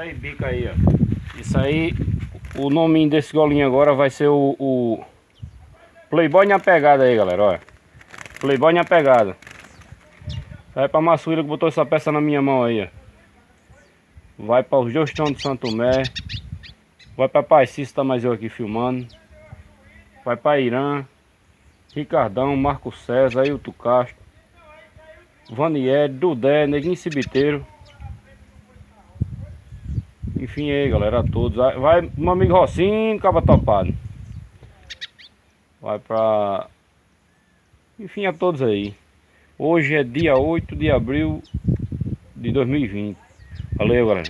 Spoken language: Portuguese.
aí, bica aí, ó. Isso aí, o nome desse golinho agora vai ser o Playboy na pegada aí, galera, olha. Playboy na pegada. Vai pra Massuíra que botou essa peça na minha mão aí, ó. Vai pra os Justão de Santo Tomé. Vai pra Paicista, tá mais eu aqui filmando. Vai pra Irã. Ricardão, Marco César, Ailton Castro, Vanier, Dudé, Neguinho Cibiteiro. Enfim aí, galera, a todos. Vai meu amigo Rocinho, Caba Topado. Vai pra... Enfim, a todos aí. Hoje é dia 8 de abril de 2020. Valeu, galera.